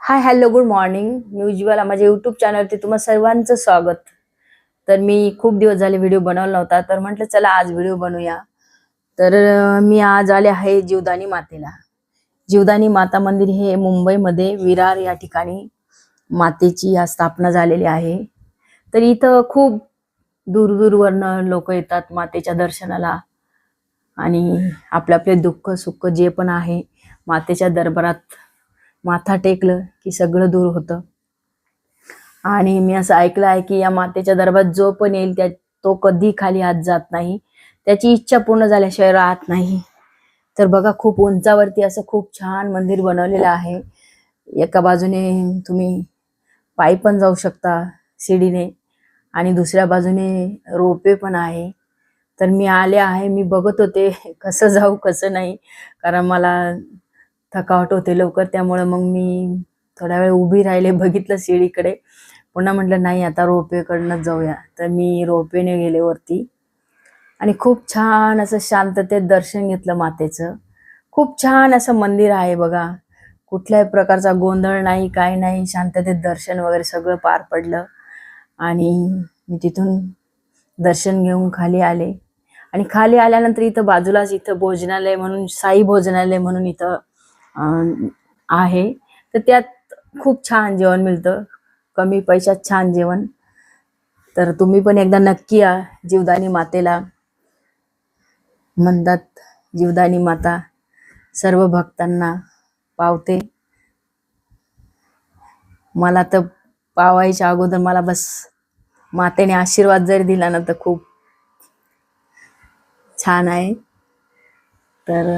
हाय hello good morning. मी उज्ज्वला. माझ्या YouTube चॅनलवरती तुम्हा सर्वांचं स्वागत. तर मी खूप दिवस झाले व्हिडिओ बनवला नव्हता, तर म्हटलं चला आज व्हिडिओ बनवूया. तर मी आज आले आहे जीवदानी मातेला. जीवदानी माता मंदिर हे मुंबईमध्ये विरार या ठिकाणी मातेची स्थापना झालेली आहे. तर इथं खूप दूरवरनं लोक येतात मातेच्या दर्शनाला आणि आपले आपले दुःख सुख जे पण आहे मातेच्या दरबारात माथा टेकलं की सगळं दूर होतं. आणि मी असं ऐकलं आहे की या मातेच्या दरबारात जो पण येईल तो कधी खाली हात जात नाही, त्याची इच्छा पूर्ण झाल्याशिवाय राहत नाही. तर बघा, खूप उंचावरती असं खूप छान मंदिर बनवलेलं आहे. एका बाजूने तुम्ही पायी पण जाऊ शकता शिडीने आणि दुसऱ्या बाजूने रोपवे पण आहे. तर मी आले आहे, मी बघत होते कसं जाऊ कसं नाही, कारण मला थकावट होते लवकर. त्यामुळे मग मी थोडा वेळ उभी राहिले, बघितलं शिडीकडे. पुन्हा म्हटलं नाही, आता रोपवेकडनं जाऊया. तर मी रोपवेने गेले वरती आणि खूप छान असं शांततेत दर्शन घेतलं मातेचं. खूप छान असं मंदिर आहे बघा. कुठल्याही प्रकारचा गोंधळ नाही, काय नाही. शांततेत दर्शन वगैरे सगळं पार पडलं आणि मी तिथून दर्शन घेऊन खाली आले. आणि खाली आल्यानंतर इथं बाजूलाच इथं भोजनालय म्हणून, साई भोजनालय म्हणून इथं आहे. तर त्यात खूप छान जेवण मिळतं, कमी पैशात छान जेवण. तर तुम्ही पण एकदा नक्की या. जीवदानी मातेला म्हणतात, जीवदानी माता सर्व भक्तांना पावते. मला तर पावायच्या अगोदर मला बस मातेने आशीर्वाद जरी दिला ना तर खूप छान आहे. तर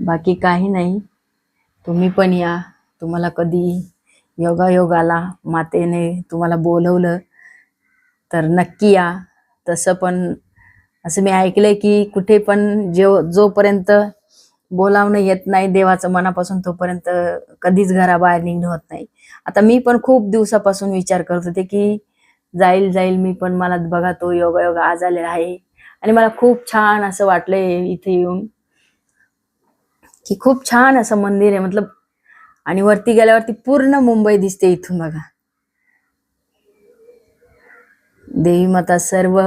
बाकी काही नाही, तुम्ही पण या. तुम्हाला कधी योगायोगाला मातेने तुम्हाला बोलवलं तर नक्की या. तसं पण असं मी ऐकलंय की कुठे पण जोपर्यंत बोलावणं येत नाही देवाचं मनापासून, तोपर्यंत कधीच घराबाहेर निघणं होत नाही. आता मी पण खूप दिवसापासून विचार करत होते की जाईल मी पण. मला बघा तो योगायोग आज आलेला आहे आणि मला खूप छान असं वाटलंय इथे येऊन की खूप छान असं मंदिर आहे मतलब. आणि वरती गेल्यावरती पूर्ण मुंबई दिसते इथून बघा. देवी माता सर्व